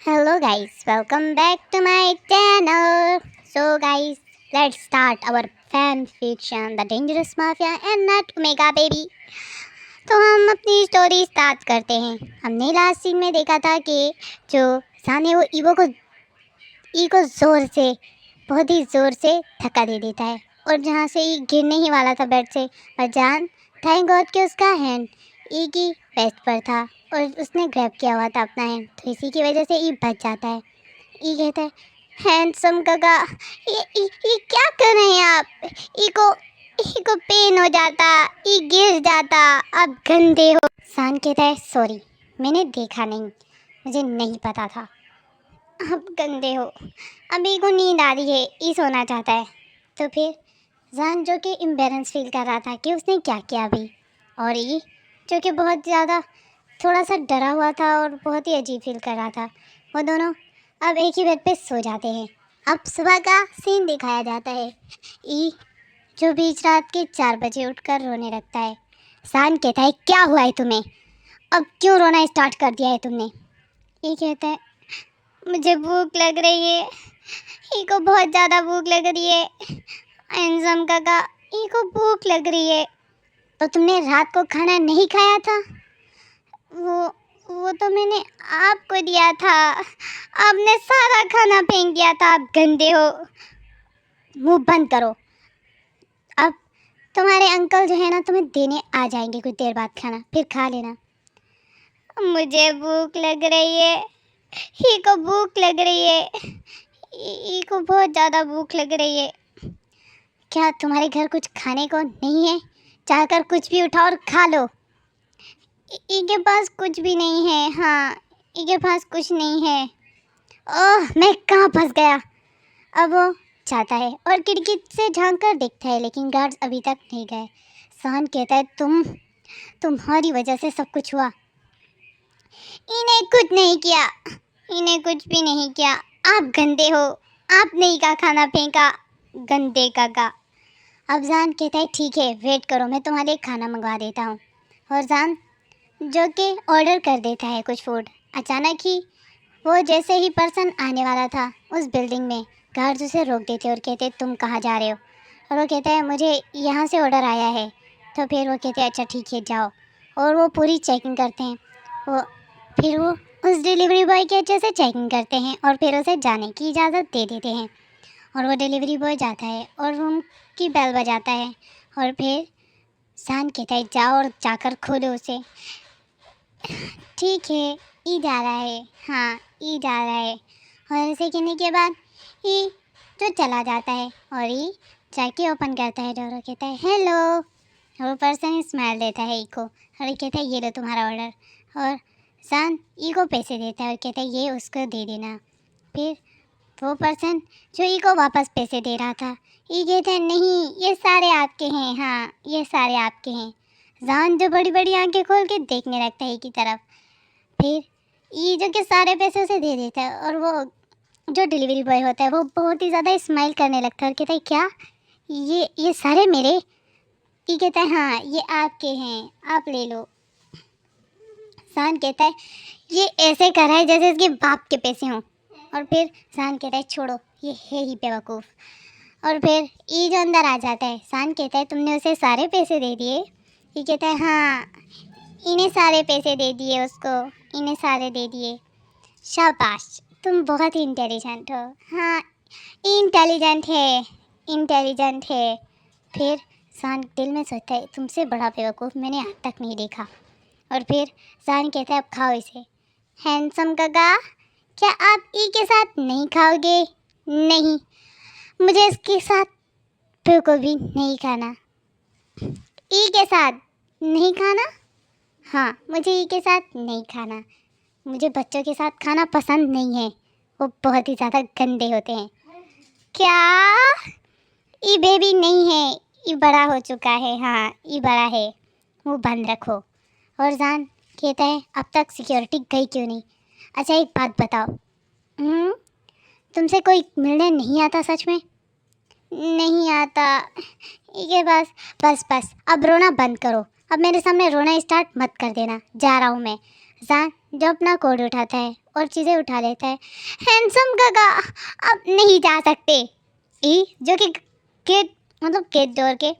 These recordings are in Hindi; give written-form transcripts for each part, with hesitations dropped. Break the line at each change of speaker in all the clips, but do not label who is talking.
Hello guys, welcome back to my channel. So guys, let's start our fan fiction The Dangerous Mafia and Not Omega Baby. तो हम अपनी स्टोरी स्टार्ट करते हैं। हमने लास्ट सीन में देखा था कि जो सान है वो ईगो जोर से बहुत ही ज़ोर से धक्का दे देता है और जहाँ से ई गिरने ही वाला था बेड से, पर जान थैंक गॉड कि उसका हैंड ई की वेस्ट पर था और उसने ग्रैब किया हुआ था अपना हैंड, तो इसी की वजह से ई बच जाता है। ई कहता है, हैंडसम काका, ये क्या कर रहे हैं आप? ई को पेन हो जाता, ई गिर जाता, आप गंदे हो। सान कहता है, सॉरी, मैंने देखा नहीं, मुझे नहीं पता था, आप गंदे हो। अभी को नींद आ रही है, ई सोना चाहता है। तो फिर जान जो कि एम्बेरेंस फील कर रहा था कि उसने क्या किया अभी, और ई जो कि बहुत ज़्यादा थोड़ा सा डरा हुआ था और बहुत ही अजीब फील कर रहा था, वो दोनों अब एक ही बेड पे सो जाते हैं। अब सुबह का सीन दिखाया जाता है। ई जो बीच रात के 4 बजे उठकर रोने लगता है। सान कहता है, क्या हुआ है तुम्हें? अब क्यों रोना स्टार्ट कर दिया है तुमने? ई कहता है, मुझे भूख लग रही है, ई को बहुत ज़्यादा भूख लग रही है। हैंडसम काका, ई को भूख लग रही है। तो तुमने रात को खाना नहीं खाया था? वो तो मैंने आपको दिया था, आपने सारा खाना फेंक दिया था, आप गंदे हो। मुंह बंद करो। अब तुम्हारे अंकल जो है ना तुम्हें देने आ जाएंगे कुछ देर बाद खाना, फिर खा लेना। मुझे भूख लग रही है, ही को भूख लग रही है, ही को बहुत ज़्यादा भूख लग रही है। क्या तुम्हारे घर कुछ खाने को नहीं है? चाहकर कुछ भी उठाओ और खा लो। इनके पास कुछ भी नहीं है। हाँ, इनके पास कुछ नहीं है। ओह, मैं कहाँ फंस गया। अब वो जाता है और खिड़की से झांक कर देखता है, लेकिन गार्ड्स अभी तक नहीं गए। सहन कहता है, तुम्हारी वजह से सब कुछ हुआ। इन्हें कुछ नहीं किया, इन्हें कुछ भी नहीं किया। आप गंदे हो, आपने ही का खाना फेंका, गंदे काका। अब जान कहता है, ठीक है, वेट करो, मैं तुम्हारे लिए खाना मंगवा देता हूँ। और जान जो कि ऑर्डर कर देता है कुछ फूड। अचानक ही वो जैसे ही पर्सन आने वाला था उस बिल्डिंग में, गार्ड्स उसे रोक देते और कहते, तुम कहाँ जा रहे हो? और वो कहता है, मुझे यहाँ से ऑर्डर आया है। तो फिर वो कहते हैं, अच्छा ठीक है, जाओ। और वो पूरी चेकिंग करते हैं। वो उस डिलीवरी बॉय की अच्छे से चेकिंग करते हैं और फिर उसे जाने की इजाज़त दे देते हैं। और वो डिलीवरी बॉय जाता है और रूम की बेल बजाता है और फिर सान कहता है, जाओ और जाकर खोलो उसे। ठीक है, ई जा रहा है। हाँ, ई जा रहा है। और ऐसे कहने के बाद ई जो चला जाता है और ई जाके ओपन करता है डोर और कहता है, हेलो। और वो पर्सन स्माइल देता है ई को और कहता है, ये लो तुम्हारा ऑर्डर। और सान ई को पैसे देता है और कहता है, ये उसको दे देना। फिर वो पर्सन जो ई को वापस पैसे दे रहा था, ई कहता है, नहीं, ये सारे आपके हैं। हाँ, ये सारे आपके हैं। जान जो बड़ी बड़ी आंखें खोल के देखने लगता है ई की तरफ। फिर ये जो कि सारे पैसे उसे दे देता है और वो जो डिलीवरी बॉय होता है वो बहुत ही ज़्यादा स्माइल करने लगता है और कहता है, क्या ये सारे मेरे? ये कहता है, हाँ, ये आपके हैं, आप ले लो। सान कहता है, ये ऐसे कर रहा है जैसे इसके बाप के पैसे हों। और फिर सान कहता है, छोड़ो, ये है ही बेवकूफ़। और फिर ये जो अंदर आ जाता है, सान कहता है, तुमने उसे सारे पैसे दे दिए? ये कहता है, हाँ, इन्हें सारे पैसे दे दिए उसको, इन्हें सारे दे दिए। शाबाश, तुम बहुत ही इंटेलिजेंट हो। हाँ, इंटेलिजेंट है, इंटेलिजेंट है। फिर सान दिल में सोचता है, तुमसे बड़ा बेवकूफ़ मैंने आज तक नहीं देखा। और फिर सान कहता है, अब खाओ इसे। हैंडसम काका, क्या आप ई के साथ नहीं खाओगे? नहीं, मुझे इसके साथ बिल्कुल भी नहीं खाना। ई के साथ नहीं खाना? हाँ, मुझे ई के साथ नहीं खाना। मुझे बच्चों के साथ खाना पसंद नहीं है, वो बहुत ही ज़्यादा गंदे होते हैं। क्या? ये बेबी नहीं है, ये बड़ा हो चुका है। हाँ, ये बड़ा है, वो बंद रखो। और जान कहता है, अब तक सिक्योरिटी गई क्यों नहीं? अच्छा एक बात बताओ, तुमसे कोई मिलने नहीं आता सच में? नहीं आता। ये बस बस अब रोना बंद करो, अब मेरे सामने रोना स्टार्ट मत कर देना, जा रहा हूँ मैं। जान जो अपना कोट उठाता है और चीज़ें उठा लेता है। हैंडसम काका आप नहीं जा सकते। ई जो कि गेट मतलब गेट डोर के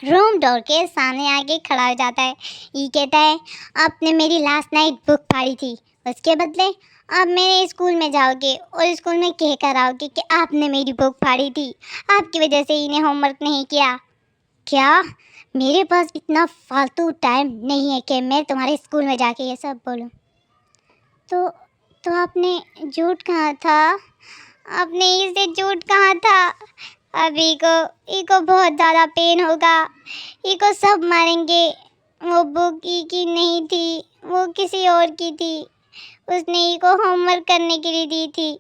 रूम डोर के सामने आके खड़ा हो जाता है। ई कहता है आपने मेरी लास्ट नाइट बुक फाड़ी थी, उसके बदले आप मेरे स्कूल में जाओगे और स्कूल में कह कर आओगे कि आपने मेरी बुक फाड़ी थी, आपकी वजह से इन्हें होमवर्क नहीं किया। क्या? मेरे पास इतना फालतू टाइम नहीं है कि मैं तुम्हारे स्कूल में जाके ये सब बोलूं। तो आपने झूठ कहा था, आपने इसे झूठ कहा था। अब इको बहुत ज़्यादा पेन होगा, इको सब मारेंगे। वो बुक ई की नहीं थी, वो किसी और की थी, उसने इको होमवर्क करने के लिए दी थी।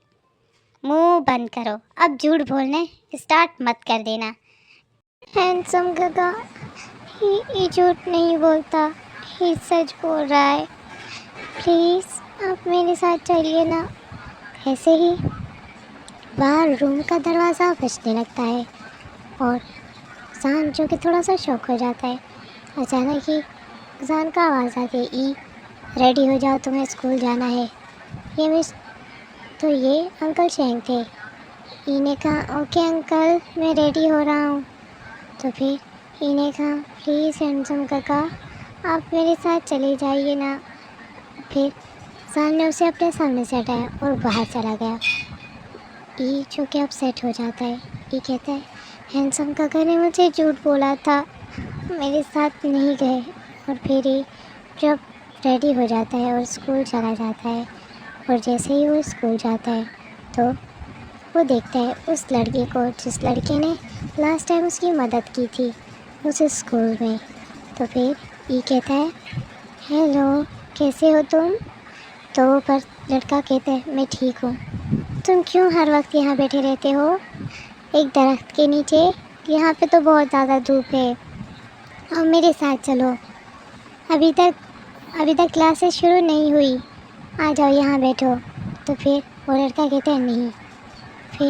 मुंह बंद करो, अब झूठ बोलने स्टार्ट मत कर देना। हैंडसम काका ये झूठ नहीं बोलता, ये सच बोल रहा है। प्लीज़ आप मेरे साथ चलिए ना। ऐसे ही बाहर रूम का दरवाज़ा बजने लगता है और जान जो कि थोड़ा सा शॉक हो जाता है। अचानक ही जान का आवाज़ आती है, ई रेडी हो जाओ, तुम्हें स्कूल जाना है। ये मिस तो ये अंकल शेंग थे। ई ने कहा ओके अंकल मैं रेडी हो रहा हूँ। तो फिर ई ने कहा प्लीज़ हैंडसम काका आप मेरे साथ चले जाइए ना। फिर जान ने उसे अपने सामने से हटाया और बाहर चला गया। ई जो कि अपसेट हो जाता है। ई कहता है हैंडसम काका ने मुझे झूठ बोला था, मेरे साथ नहीं गए। और फिर ही जब रेडी हो जाता है और स्कूल चला जाता है और जैसे ही वो स्कूल जाता है तो वो देखता है उस लड़के को जिस लड़के ने लास्ट टाइम उसकी मदद की थी उस स्कूल में। तो फिर ई कहता है हेलो कैसे हो तुम। तो पर लड़का कहता है मैं ठीक हूँ, तुम क्यों हर वक्त यहाँ बैठे रहते हो एक दरख्त के नीचे, यहाँ पे तो बहुत ज़्यादा धूप है, अब मेरे साथ चलो। अभी तक क्लासेस शुरू नहीं हुई, आ जाओ यहाँ बैठो। तो फिर वो लड़का कहता है नहीं। फिर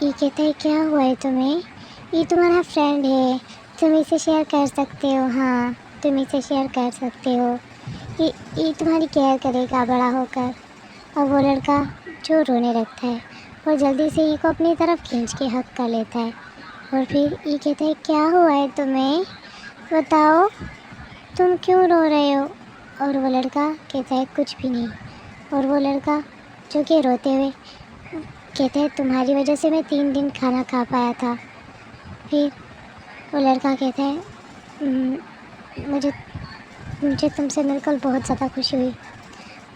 ये कहता है क्या हुआ है तुम्हें, ये तुम्हारा फ्रेंड है, तुम इसे शेयर कर सकते हो। हाँ तुम इसे शेयर कर सकते हो, ये तुम्हारी केयर करेगा बड़ा होकर। और वो लड़का जो रोने लगता है और जल्दी से ई को अपनी तरफ खींच के हक कर लेता है। और फिर ई कहता है क्या हुआ है तुम्हें, बताओ तुम क्यों रो रहे हो। और वो लड़का कहता है कुछ भी नहीं। और वो लड़का जो कि रोते हुए कहता है तुम्हारी वजह से मैं 3 दिन खाना खा पाया था। फिर वो लड़का कहता है मुझे तुमसे मिलकर बहुत ज़्यादा खुशी हुई,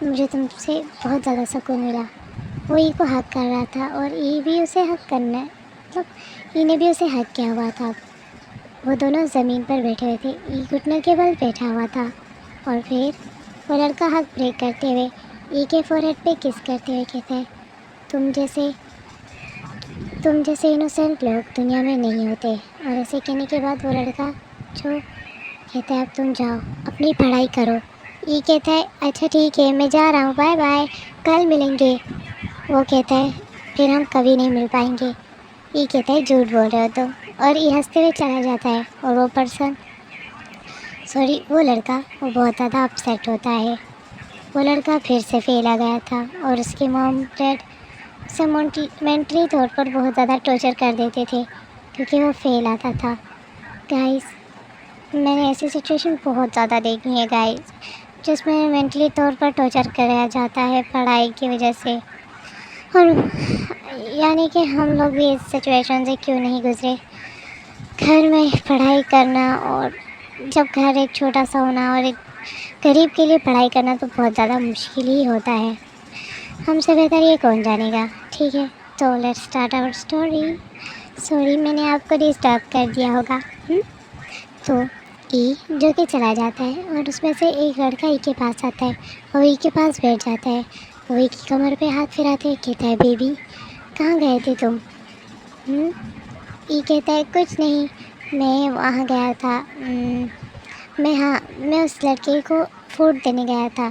मुझे तुमसे बहुत ज़्यादा सुकून मिला। वो ई को हक कर रहा था और ई भी उसे हक करना मतलब ई ने भी उसे हक किया हुआ था। वो दोनों ज़मीन पर बैठे हुए थे, ई घुटनों के बल बैठा हुआ था। और फिर वो लड़का हक ब्रेक करते हुए ई के फोरहेड पे किस करते हुए कहता है तुम जैसे इनोसेंट लोग दुनिया में नहीं होते। और ऐसे कहने के बाद वो लड़का जो कहता है अब तुम जाओ अपनी पढ़ाई करो। ये कहता है अच्छा ठीक है मैं जा रहा हूँ, बाय बाय कल मिलेंगे। वो कहता है फिर हम कभी नहीं मिल पाएंगे। ये कहता है झूठ बोल रहे हो तुम। और ये हंसते हुए चला जाता है और वो लड़का वो बहुत ज़्यादा अपसेट होता है। वो लड़का फिर से फेल आ गया था और उसके मॉम डैड उसे मेंटली तौर पर बहुत ज़्यादा टॉर्चर कर देते थे क्योंकि वो फेल आता था। गाइस मैंने ऐसी सिचुएशन बहुत ज़्यादा देखी है गाइस, जिसमें मेंटली तौर पर टॉर्चर कराया जाता है पढ़ाई की वजह से। और यानी कि हम लोग भी इस सिचुएशन से क्यों नहीं गुजरे। घर में पढ़ाई करना और जब घर एक छोटा सा होना और एक गरीब के लिए पढ़ाई करना तो बहुत ज़्यादा मुश्किल ही होता है। हमसे बेहतर ये कौन जानेगा। ठीक है तो let's start our story. Sorry मैंने आपको डिस्टर्ब कर दिया होगा। तो ई जो कि चला जाता है और उसमें से एक लड़का ई के पास आता है और ई के पास बैठ जाता है। वो ई की कमर पे हाथ फिराते हुए कहता है बेबी कहाँ गए थे तुम। ई कहता है कुछ नहीं, मैं वहाँ गया था, मैं उस लड़के को फूड देने गया था।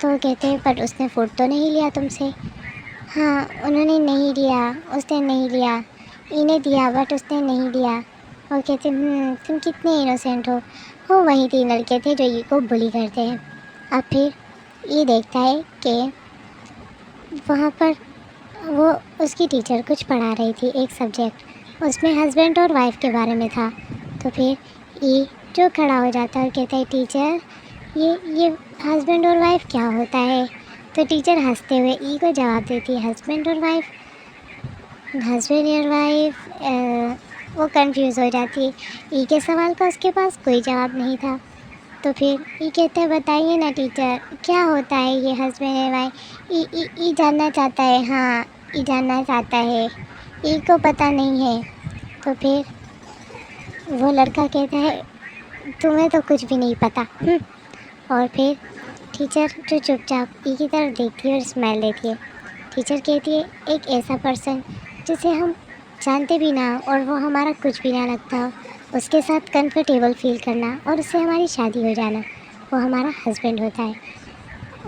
तो कहते हैं पर उसने फूड तो नहीं लिया तुमसे। हाँ उन्होंने नहीं लिया, उसने नहीं लिया, इन्हें दिया बट उसने नहीं लिया। और कहते तुम कितने इनोसेंट हो। वो वही 3 लड़के थे जो ई को बुली करते हैं। अब फिर ई देखता है कि वहाँ पर वो उसकी टीचर कुछ पढ़ा रही थी, एक सब्जेक्ट, उसमें हस्बैंड और वाइफ के बारे में था। तो फिर ई जो खड़ा हो जाता है और कहता है, टीचर ये हस्बैंड और वाइफ क्या होता है? तो टीचर हंसते हुए ई को जवाब देती है, हस्बैंड और वाइफ, वो कंफ्यूज हो जाती है। ई के सवाल का उसके पास कोई जवाब नहीं था। तो फिर ई कहते हैं, बताइए ना टीचर, क्या होता है ये हस्बैंड एंड वाइफ? ई जानना चाहता है, हाँ ई जानना चाहता है, ई को पता नहीं है। तो फिर वो लड़का कहता है, तुम्हें तो कुछ भी नहीं पता। और फिर टीचर जो चुपचाप ई की तरफ देखती है और स्माइल देती है। टीचर कहती है, एक ऐसा पर्सन जिसे हम जानते भी ना हो और वो हमारा कुछ भी ना लगता हो, उसके साथ कंफर्टेबल फील करना और उससे हमारी शादी हो जाना, वो हमारा हस्बैंड होता है।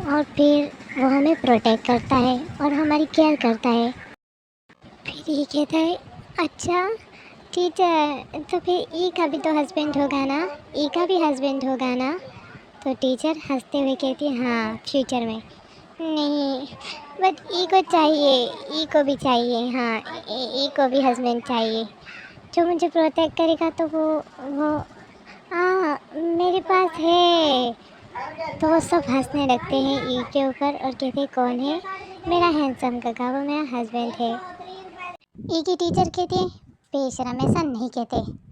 और फिर वो हमें प्रोटेक्ट करता है और हमारी केयर करता है। फिर ये कहता है, अच्छा टीचर, तो फिर ई का भी तो हस्बैंड होगा ना, ई का भी हस्बैंड होगा ना? तो टीचर हंसते हुए कहती है, हाँ फ्यूचर में। नहीं, बट ई को चाहिए, ई को भी चाहिए, हाँ ई को भी हस्बैंड चाहिए जो मुझे प्रोटेक्ट करेगा। तो वो हाँ मेरे पास है। तो वो सब हंसने लगते हैं ई के ऊपर और कहते हैं, कौन है? मेरा हैंडसम काका, वो मेरा हस्बैंड है। ई की टीचर कहती है, बेशरम, ऐसा नहीं कहते।